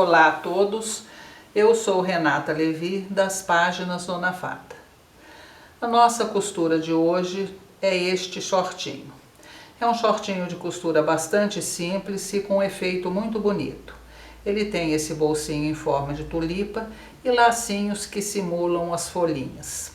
Olá a todos, eu sou Renata Levi das páginas Dona Fada. A nossa costura de hoje é este shortinho. É um shortinho de costura bastante simples e com um efeito muito bonito. Ele tem esse bolsinho em forma de tulipa e lacinhos que simulam as folhinhas.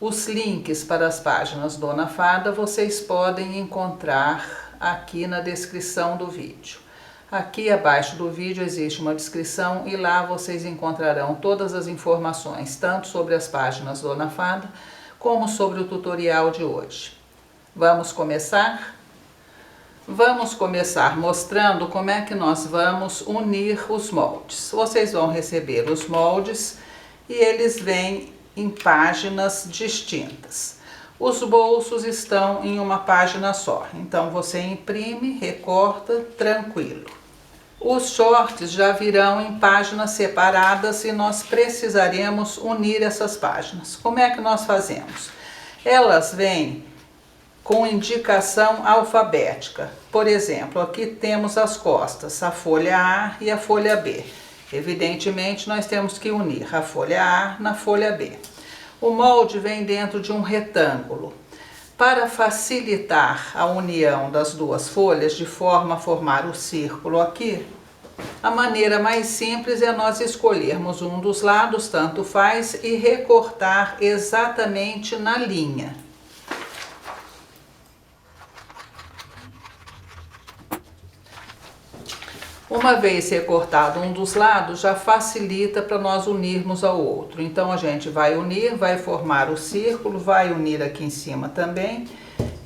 Os links para as páginas Dona Fada vocês podem encontrar aqui na descrição do vídeo. Aqui abaixo do vídeo existe uma descrição e lá vocês encontrarão todas as informações, tanto sobre as páginas Dona Fada, como sobre o tutorial de hoje. Vamos começar? Vamos começar mostrando como é que nós vamos unir os moldes. Vocês vão receber os moldes e eles vêm em páginas distintas. Os bolsos estão em uma página só, então você imprime, recorta, tranquilo. Os shorts já virão em páginas separadas e nós precisaremos unir essas páginas. Como é que nós fazemos? Elas vêm com indicação alfabética. Por exemplo, aqui temos as costas, a folha A e a folha B. Evidentemente, nós temos que unir a folha A na folha B. O molde vem dentro de um retângulo. Para facilitar a união das duas folhas, de forma a formar o círculo aqui, a maneira mais simples é nós escolhermos um dos lados, tanto faz, e recortar exatamente na linha. Uma vez recortado um dos lados, já facilita para nós unirmos ao outro. Então a gente vai unir, vai formar o círculo, vai unir aqui em cima também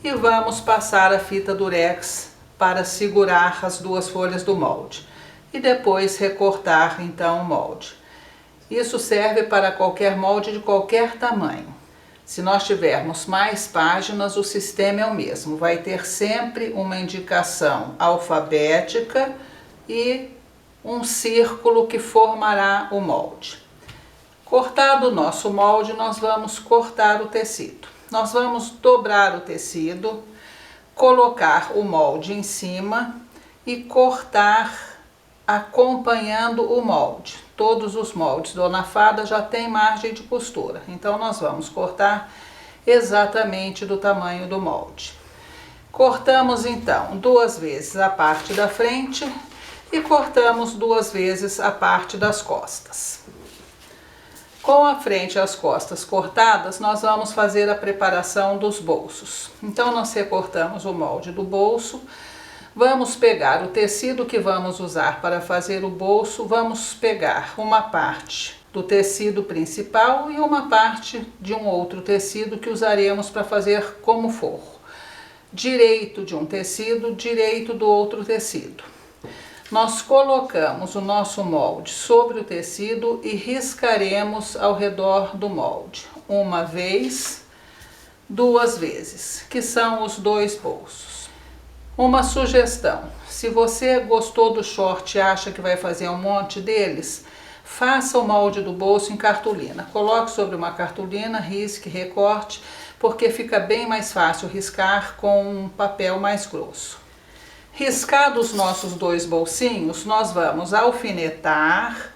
e vamos passar a fita durex para segurar as duas folhas do molde. E depois recortar então o molde. Isso serve para qualquer molde de qualquer tamanho. Se nós tivermos mais páginas, o sistema é o mesmo. Vai ter sempre uma indicação alfabética e um círculo que formará o molde. Cortado o nosso molde, nós vamos cortar o tecido. Nós vamos dobrar o tecido, colocar o molde em cima e cortar acompanhando o molde. Todos os moldes Dona Fada já tem margem de costura, então nós vamos cortar exatamente do tamanho do molde. Cortamos então 2 vezes a parte da frente e cortamos 2 vezes a parte das costas. Com a frente e as costas cortadas, nós vamos fazer a preparação dos bolsos. Então nós recortamos o molde do bolso, vamos pegar o tecido que vamos usar para fazer o bolso, vamos pegar uma parte do tecido principal e uma parte de um outro tecido que usaremos para fazer como forro. Direito de um tecido, direito do outro tecido. Nós colocamos o nosso molde sobre o tecido e riscaremos ao redor do molde. 1 vez, 2 vezes, que são os 2 bolsos. Uma sugestão, se você gostou do short e acha que vai fazer um monte deles, faça o molde do bolso em cartolina. Coloque sobre uma cartolina, risque, recorte, porque fica bem mais fácil riscar com um papel mais grosso. Riscados os nossos 2 bolsinhos, nós vamos alfinetar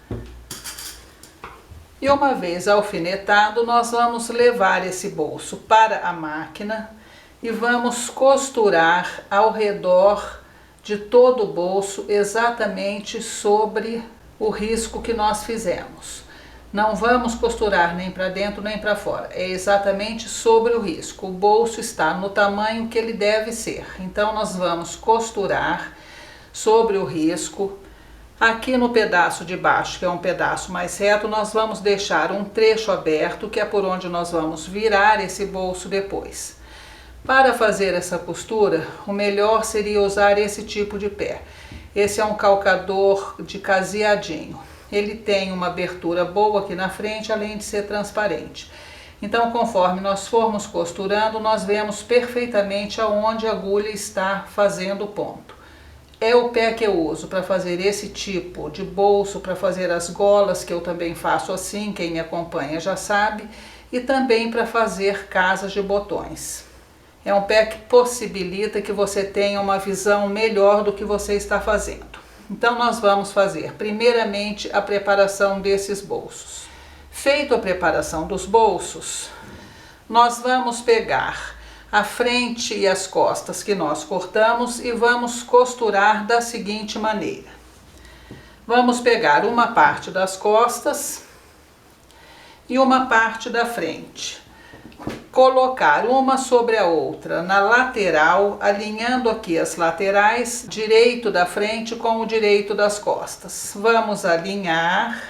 e uma vez alfinetado, nós vamos levar esse bolso para a máquina e vamos costurar ao redor de todo o bolso, exatamente sobre o risco que nós fizemos. Não vamos costurar nem para dentro nem para fora, é exatamente sobre o risco. O bolso está no tamanho que ele deve ser, então nós vamos costurar sobre o risco. Aqui no pedaço de baixo, que é um pedaço mais reto, nós vamos deixar um trecho aberto, que é por onde nós vamos virar esse bolso depois. Para fazer essa costura, o melhor seria usar esse tipo de pé. Esse é um calcador de caseadinho. Ele tem uma abertura boa aqui na frente, além de ser transparente. Então, conforme nós formos costurando, nós vemos perfeitamente aonde a agulha está fazendo o ponto. É o pé que eu uso para fazer esse tipo de bolso, para fazer as golas, que eu também faço assim, quem me acompanha já sabe, e também para fazer casas de botões. É um pé que possibilita que você tenha uma visão melhor do que você está fazendo. Então nós vamos fazer primeiramente a preparação desses bolsos. Feito a preparação dos bolsos, nós vamos pegar a frente e as costas que nós cortamos e vamos costurar da seguinte maneira. Vamos pegar uma parte das costas e uma parte da frente. Colocar uma sobre a outra na lateral, alinhando aqui as laterais, direito da frente com o direito das costas. Vamos alinhar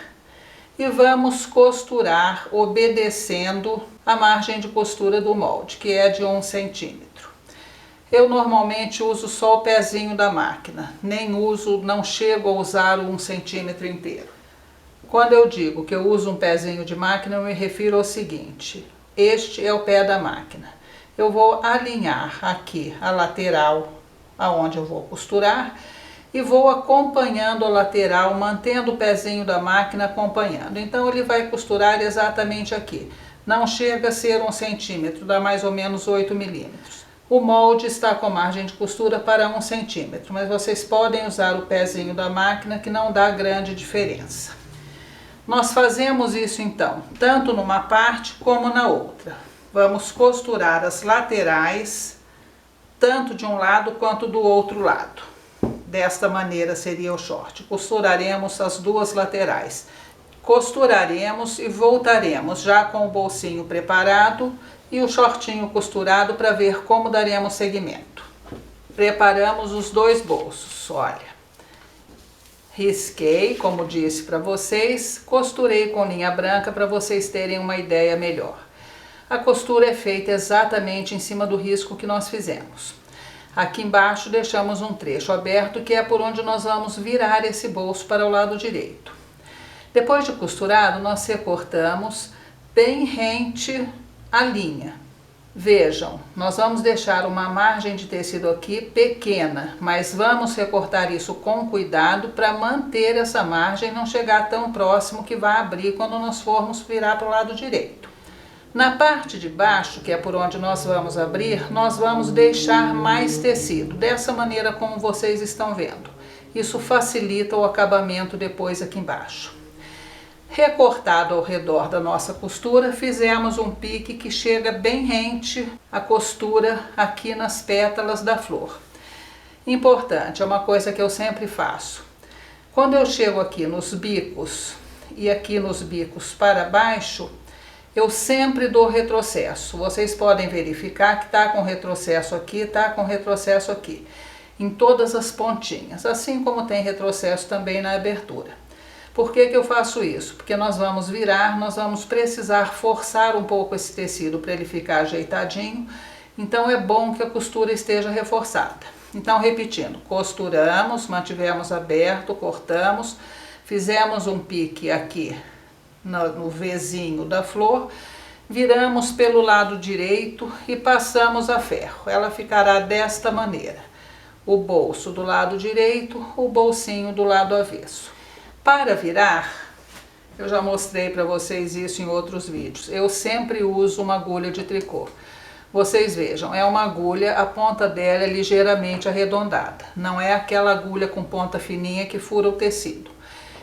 e vamos costurar obedecendo a margem de costura do molde, que é de 1 centímetro. Eu normalmente uso só o pezinho da máquina, não chego a usar o 1 centímetro inteiro. Quando eu digo que eu uso um pezinho de máquina, eu me refiro ao seguinte: este é o pé da máquina. Eu vou alinhar aqui a lateral aonde eu vou costurar e vou acompanhando a lateral, mantendo o pezinho da máquina acompanhando. Então ele vai costurar exatamente aqui. Não chega a ser 1 centímetro, dá mais ou menos 8 milímetros. O molde está com margem de costura para 1 centímetro, mas vocês podem usar o pezinho da máquina, que não dá grande diferença. Nós fazemos isso então, tanto numa parte como na outra. Vamos costurar as laterais, tanto de um lado quanto do outro lado. Desta maneira seria o short. Costuraremos as duas laterais. Costuraremos e voltaremos já com o bolsinho preparado e o shortinho costurado para ver como daremos seguimento. Preparamos os dois bolsos, olha. Risquei, como disse para vocês, costurei com linha branca para vocês terem uma ideia melhor. A costura é feita exatamente em cima do risco que nós fizemos. Aqui embaixo deixamos um trecho aberto, que é por onde nós vamos virar esse bolso para o lado direito. Depois de costurado, nós recortamos bem rente à linha. Vejam, nós vamos deixar uma margem de tecido aqui pequena, mas vamos recortar isso com cuidado para manter essa margem, não chegar tão próximo que vai abrir quando nós formos virar para o lado direito. Na parte de baixo, que é por onde nós vamos abrir, nós vamos deixar mais tecido, dessa maneira como vocês estão vendo. Isso facilita o acabamento depois aqui embaixo. Recortado ao redor da nossa costura, fizemos um pique que chega bem rente à costura aqui nas pétalas da flor. Importante, é uma coisa que eu sempre faço. Quando eu chego aqui nos bicos e aqui nos bicos para baixo, eu sempre dou retrocesso. Vocês podem verificar que está com retrocesso aqui, está com retrocesso aqui, em todas as pontinhas, assim como tem retrocesso também na abertura. Por que que eu faço isso? Porque nós vamos virar, nós vamos precisar forçar um pouco esse tecido para ele ficar ajeitadinho, então é bom que a costura esteja reforçada. Então, repetindo, costuramos, mantivemos aberto, cortamos, fizemos um pique aqui no Vzinho da flor, viramos pelo lado direito e passamos a ferro. Ela ficará desta maneira: o bolso do lado direito, o bolsinho do lado avesso. Para virar, eu já mostrei para vocês isso em outros vídeos, eu sempre uso uma agulha de tricô. Vocês vejam, é uma agulha, a ponta dela é ligeiramente arredondada, não é aquela agulha com ponta fininha que fura o tecido.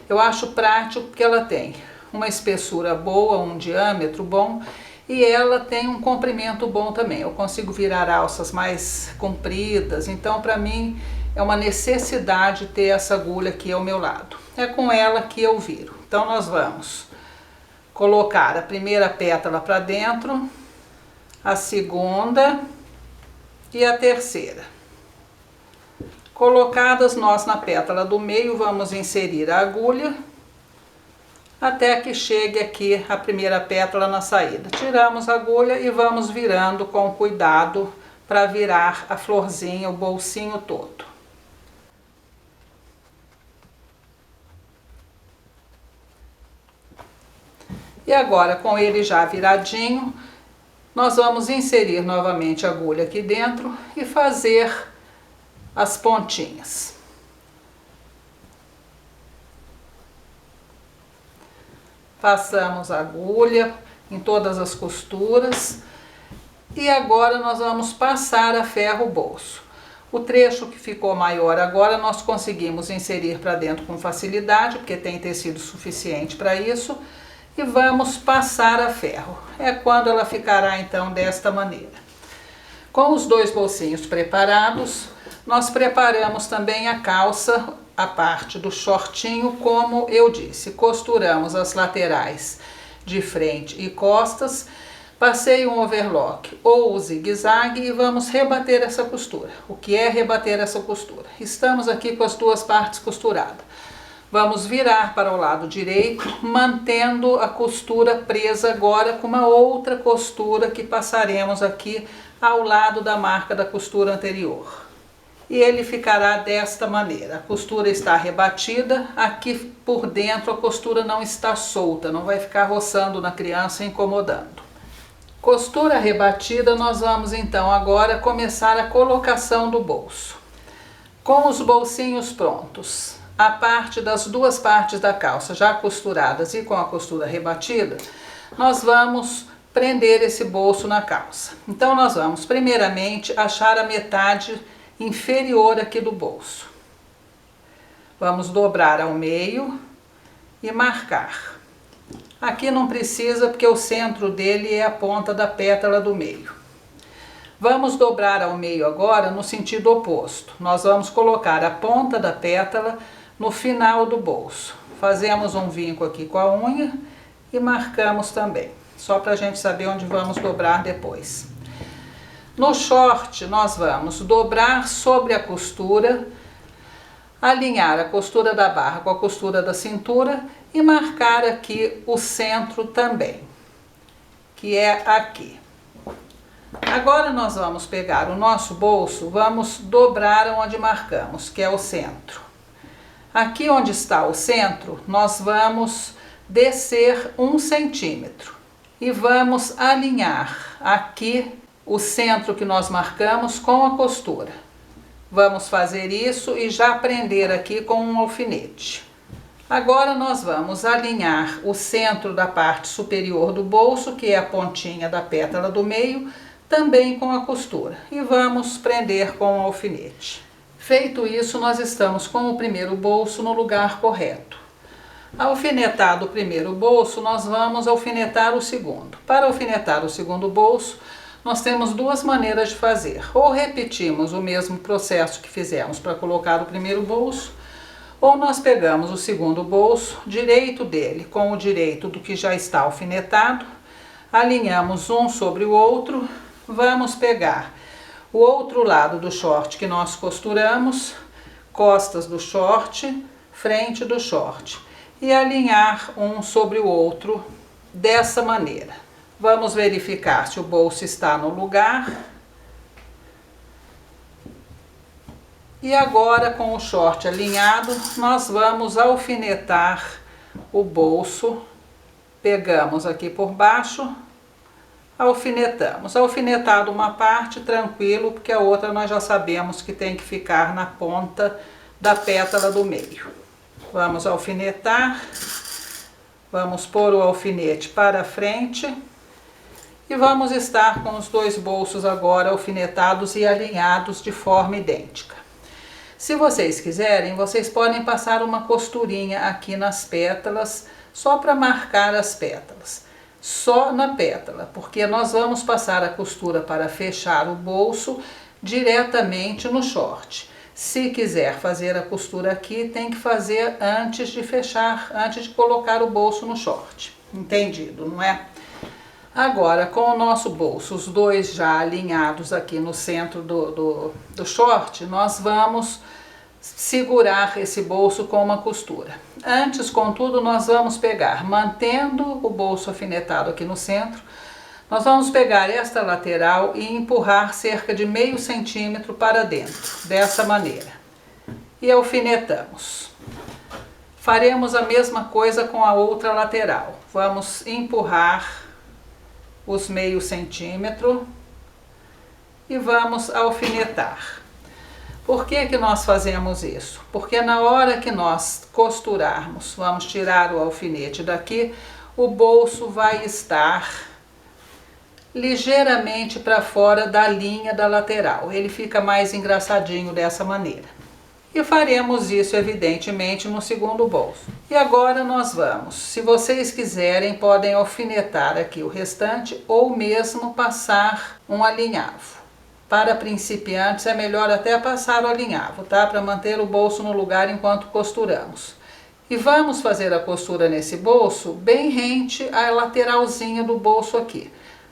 Eu acho prático porque ela tem uma espessura boa, um diâmetro bom, e ela tem um comprimento bom também. Eu consigo virar alças mais compridas, então para mim é uma necessidade ter essa agulha aqui ao meu lado. É com ela que eu viro. Então nós vamos colocar a primeira pétala para dentro, a segunda e a terceira. Colocadas nós na pétala do meio, vamos inserir a agulha até que chegue aqui a primeira pétala na saída. Tiramos a agulha e vamos virando com cuidado para virar a florzinha, o bolsinho todo. E agora, com ele já viradinho, nós vamos inserir novamente a agulha aqui dentro e fazer as pontinhas. Passamos a agulha em todas as costuras e agora nós vamos passar a ferro o bolso. O trecho que ficou maior agora nós conseguimos inserir para dentro com facilidade, porque tem tecido suficiente para isso. E vamos passar a ferro. É quando ela ficará então desta maneira. Com os dois bolsinhos preparados, nós preparamos também a calça, a parte do shortinho, como eu disse. Costuramos as laterais de frente e costas. Passei um overlock ou o zigue-zague e vamos rebater essa costura. O que é rebater essa costura? Estamos aqui com as duas partes costuradas. Vamos virar para o lado direito, mantendo a costura presa agora com uma outra costura que passaremos aqui ao lado da marca da costura anterior. E ele ficará desta maneira. A costura está rebatida, aqui por dentro a costura não está solta, não vai ficar roçando na criança e incomodando. Costura rebatida, nós vamos então agora começar a colocação do bolso. Com os bolsinhos prontos, a parte das duas partes da calça já costuradas e com a costura rebatida, nós vamos prender esse bolso na calça. Então nós vamos primeiramente achar a metade inferior aqui do bolso. Vamos dobrar ao meio e marcar. Aqui não precisa porque o centro dele é a ponta da pétala do meio. Vamos dobrar ao meio agora no sentido oposto. Nós vamos colocar a ponta da pétala no final do bolso. Fazemos um vinco aqui com a unha e marcamos também, só para a gente saber onde vamos dobrar depois. No short nós vamos dobrar sobre a costura, alinhar a costura da barra com a costura da cintura e marcar aqui o centro também, que é aqui. Agora nós vamos pegar o nosso bolso, vamos dobrar onde marcamos, que é o centro. Aqui onde está o centro, nós vamos descer 1 centímetro e vamos alinhar aqui o centro que nós marcamos com a costura. Vamos fazer isso e já prender aqui com um alfinete. Agora nós vamos alinhar o centro da parte superior do bolso, que é a pontinha da pétala do meio, também com a costura. E vamos prender com um alfinete. Feito isso, nós estamos com o primeiro bolso no lugar correto. Alfinetado o primeiro bolso, nós vamos alfinetar o segundo. Para alfinetar o segundo bolso, nós temos duas maneiras de fazer. Ou repetimos o mesmo processo que fizemos para colocar o primeiro bolso, ou nós pegamos o segundo bolso, direito dele com o direito do que já está alfinetado, alinhamos um sobre o outro, vamos pegar o outro lado do short que nós costuramos, costas do short, frente do short, e alinhar um sobre o outro dessa maneira. Vamos verificar se o bolso está no lugar. E agora, com o short alinhado, nós vamos alfinetar o bolso. Pegamos aqui por baixo, alfinetamos. Alfinetado uma parte, tranquilo, porque a outra nós já sabemos que tem que ficar na ponta da pétala do meio. Vamos alfinetar, vamos pôr o alfinete para frente e vamos estar com os dois bolsos agora alfinetados e alinhados de forma idêntica. Se vocês quiserem, vocês podem passar uma costurinha aqui nas pétalas, só para marcar as pétalas. Só na pétala, porque nós vamos passar a costura para fechar o bolso diretamente no short. Se quiser fazer a costura aqui, tem que fazer antes de fechar, antes de colocar o bolso no short. Entendido, não é? Agora, com o nosso bolso, os dois já alinhados aqui no centro do short, nós vamos segurar esse bolso com uma costura. Antes, contudo, nós vamos pegar, mantendo o bolso alfinetado aqui no centro, nós vamos pegar esta lateral e empurrar cerca de meio centímetro para dentro, dessa maneira. E alfinetamos. Faremos a mesma coisa com a outra lateral. Vamos empurrar os meio centímetro e vamos alfinetar. Por que que nós fazemos isso? Porque na hora que nós costurarmos, vamos tirar o alfinete daqui, o bolso vai estar ligeiramente para fora da linha da lateral. Ele fica mais engraçadinho dessa maneira. E faremos isso, evidentemente, no segundo bolso. E agora nós vamos, se vocês quiserem, podem alfinetar aqui o restante ou mesmo passar um alinhavo. Para principiantes é melhor até passar o alinhavo, tá? Para manter o bolso no lugar enquanto costuramos. E vamos fazer a costura nesse bolso bem rente à lateralzinha do bolso aqui.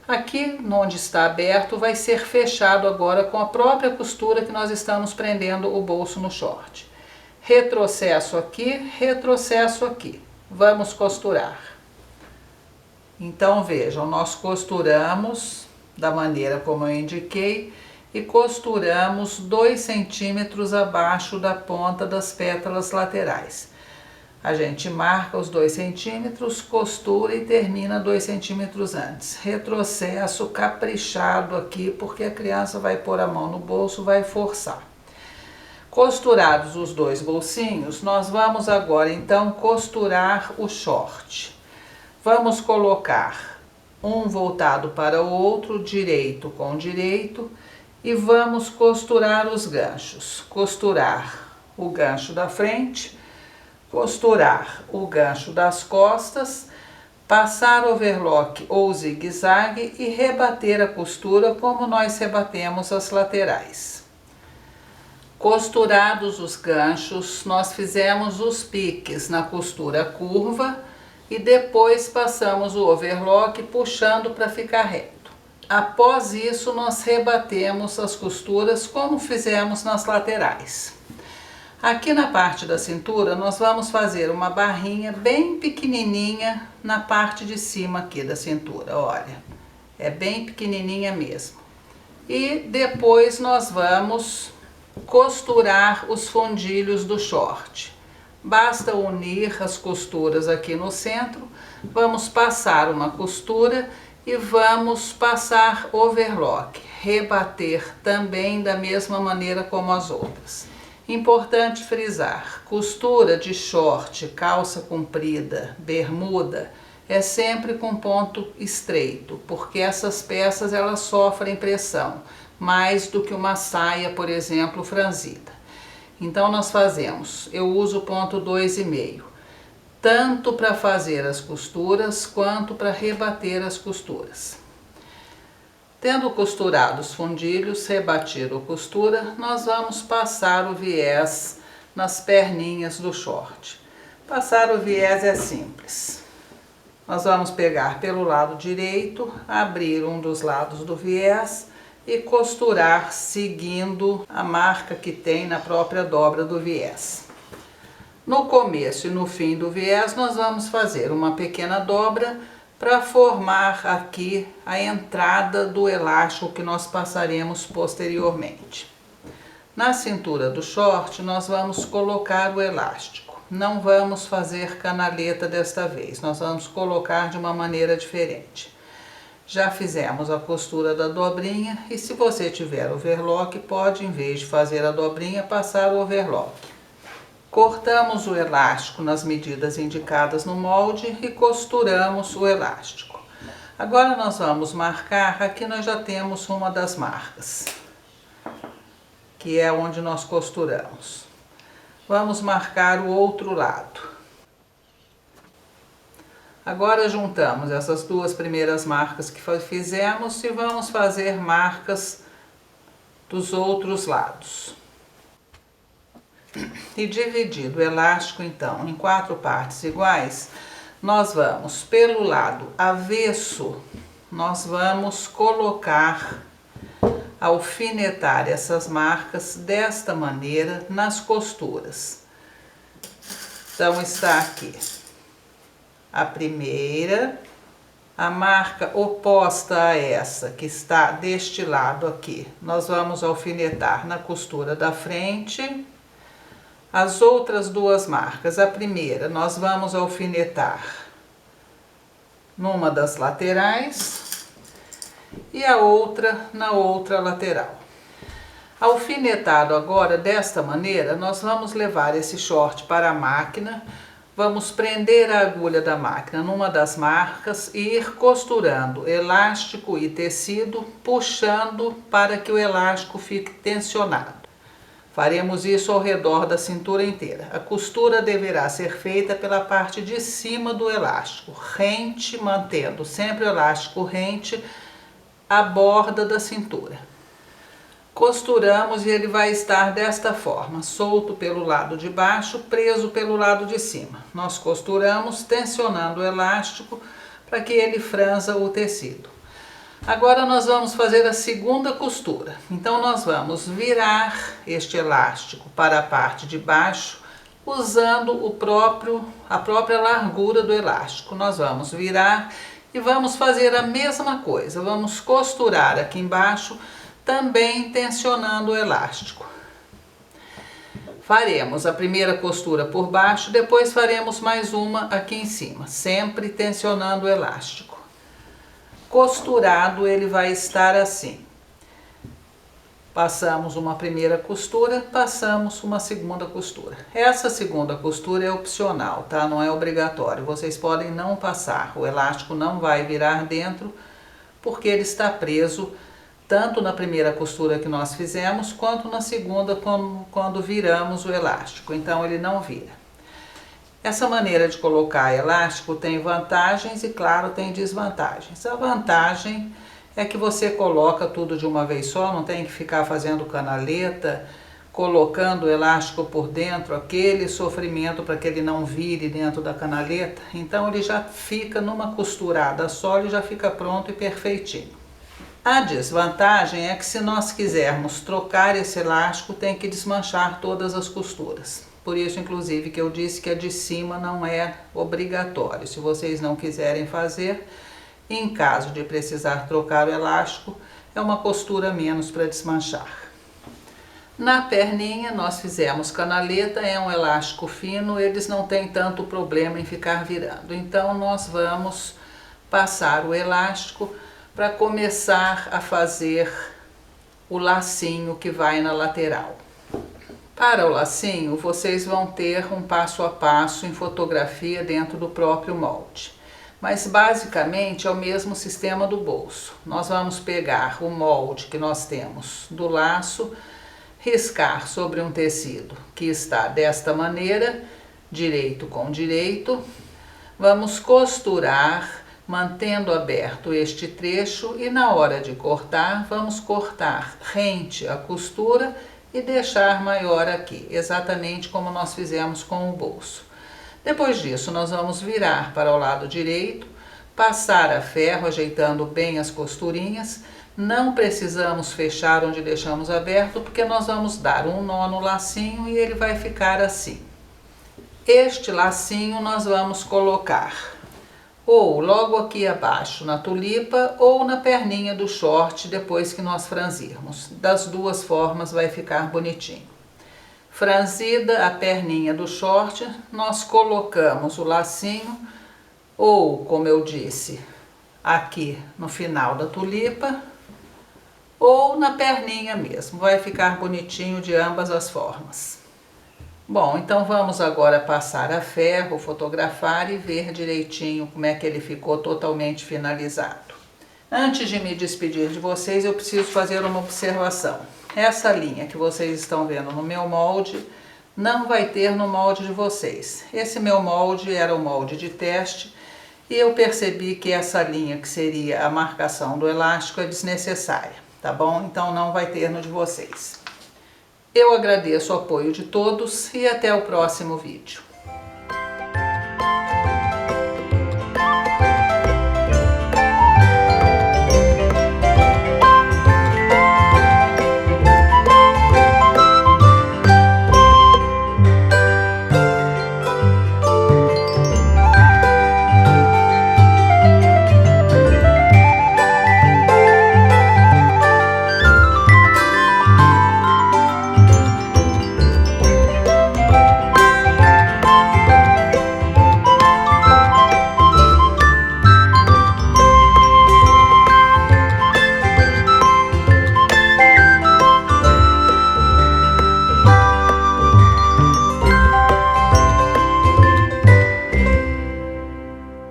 Aqui, onde está aberto, vai ser fechado agora com a própria costura que nós estamos prendendo o bolso no short. Retrocesso aqui, retrocesso aqui. Vamos costurar. Então vejam, nós costuramos da maneira como eu indiquei e costuramos 2 centímetros abaixo da ponta das pétalas laterais. A gente marca os 2 centímetros, costura e termina 2 centímetros antes. Retrocesso caprichado aqui, porque a criança vai pôr a mão no bolso, vai forçar. Costurados os 2 bolsinhos, nós vamos agora então costurar o short. Vamos colocar um voltado para o outro, direito com direito, e vamos costurar os ganchos. Costurar o gancho da frente, costurar o gancho das costas, passar overlock ou zigue-zague e rebater a costura como nós rebatemos as laterais. Costurados os ganchos, nós fizemos os piques na costura curva e depois passamos o overlock puxando para ficar reto. Após isso, nós rebatemos as costuras como fizemos nas laterais. Aqui na parte da cintura, nós vamos fazer uma barrinha bem pequenininha na parte de cima aqui da cintura, olha. É bem pequenininha mesmo. E depois nós vamos costurar os fundilhos do short. Basta unir as costuras aqui no centro, vamos passar uma costura e vamos passar overlock. Rebater também da mesma maneira como as outras. Importante frisar, costura de short, calça comprida, bermuda, é sempre com ponto estreito, porque essas peças elas sofrem pressão, mais do que uma saia, por exemplo, franzida. Então nós fazemos, eu uso ponto 2,5, tanto para fazer as costuras, quanto para rebater as costuras. Tendo costurado os fundilhos, rebatido a costura, nós vamos passar o viés nas perninhas do short. Passar o viés é simples. Nós vamos pegar pelo lado direito, abrir um dos lados do viés e costurar seguindo a marca que tem na própria dobra do viés. No começo e no fim do viés, nós vamos fazer uma pequena dobra para formar aqui a entrada do elástico que nós passaremos posteriormente. Na cintura do short, nós vamos colocar o elástico. Não vamos fazer canaleta desta vez, nós vamos colocar de uma maneira diferente. Já fizemos a costura da dobrinha e se você tiver overlock, pode, em vez de fazer a dobrinha, passar o overlock. Cortamos o elástico nas medidas indicadas no molde e costuramos o elástico. Agora nós vamos marcar, aqui nós já temos uma das marcas, que é onde nós costuramos. Vamos marcar o outro lado. Agora juntamos essas 2 primeiras marcas que fizemos e vamos fazer marcas dos outros lados. E dividido o elástico então em 4 partes iguais, nós vamos pelo lado avesso, nós vamos colocar, alfinetar essas marcas desta maneira nas costuras. Então está aqui a primeira, a marca oposta a essa que está deste lado aqui, nós vamos alfinetar na costura da frente. As outras 2 marcas, a primeira nós vamos alfinetar numa das laterais e a outra na outra lateral. Alfinetado agora desta maneira, nós vamos levar esse short para a máquina, vamos prender a agulha da máquina numa das marcas e ir costurando elástico e tecido, puxando para que o elástico fique tensionado. Faremos isso ao redor da cintura inteira. A costura deverá ser feita pela parte de cima do elástico, rente, mantendo sempre o elástico rente à borda da cintura. Costuramos e ele vai estar desta forma, solto pelo lado de baixo, preso pelo lado de cima. Nós costuramos tensionando o elástico para que ele franza o tecido. Agora nós vamos fazer a segunda costura. Então nós vamos virar este elástico para a parte de baixo, usando a própria largura do elástico. Nós vamos virar e vamos fazer a mesma coisa. Vamos costurar aqui embaixo, também tensionando o elástico. Faremos a primeira costura por baixo, depois faremos mais uma aqui em cima, sempre tensionando o elástico. Costurado ele vai estar assim. Passamos uma primeira costura, passamos uma segunda costura. Essa segunda costura é opcional, tá? Não é obrigatório. Vocês podem não passar, o elástico não vai virar dentro, porque ele está preso tanto na primeira costura que nós fizemos, quanto na segunda quando viramos o elástico. Então ele não vira. Essa maneira de colocar elástico tem vantagens e, claro, tem desvantagens. A vantagem é que você coloca tudo de uma vez só, não tem que ficar fazendo canaleta, colocando o elástico por dentro, aquele sofrimento para que ele não vire dentro da canaleta. Então ele já fica numa costurada só, ele já fica pronto e perfeitinho. A desvantagem é que se nós quisermos trocar esse elástico, tem que desmanchar todas as costuras. Por isso, inclusive, que eu disse que a de cima não é obrigatório. Se vocês não quiserem fazer, em caso de precisar trocar o elástico, é uma costura menos para desmanchar. Na perninha nós fizemos canaleta, é um elástico fino, eles não têm tanto problema em ficar virando. Então nós vamos passar o elástico para começar a fazer o lacinho que vai na lateral. Para o lacinho, vocês vão ter um passo a passo em fotografia dentro do próprio molde. Mas basicamente é o mesmo sistema do bolso. Nós vamos pegar o molde que nós temos do laço, riscar sobre um tecido que está desta maneira, direito com direito. Vamos costurar, mantendo aberto este trecho, e na hora de cortar, vamos cortar rente à costura e deixar maior aqui, exatamente como nós fizemos com o bolso. Depois disso, nós vamos virar para o lado direito, passar a ferro, ajeitando bem as costurinhas. Não precisamos fechar onde deixamos aberto, porque nós vamos dar um nó no lacinho e ele vai ficar assim. Este lacinho nós vamos colocar ou logo aqui abaixo na tulipa ou na perninha do short depois que nós franzirmos. Das duas formas vai ficar bonitinho. Franzida a perninha do short, nós colocamos o lacinho ou, como eu disse, aqui no final da tulipa ou na perninha mesmo. Vai ficar bonitinho de ambas as formas. Bom, então vamos agora passar a ferro, fotografar e ver direitinho como é que ele ficou totalmente finalizado. Antes de me despedir de vocês, eu preciso fazer uma observação. Essa linha que vocês estão vendo no meu molde, não vai ter no molde de vocês. Esse meu molde era o molde de teste e eu percebi que essa linha, que seria a marcação do elástico, é desnecessária, tá bom? Então não vai ter no de vocês. Eu agradeço o apoio de todos e até o próximo vídeo.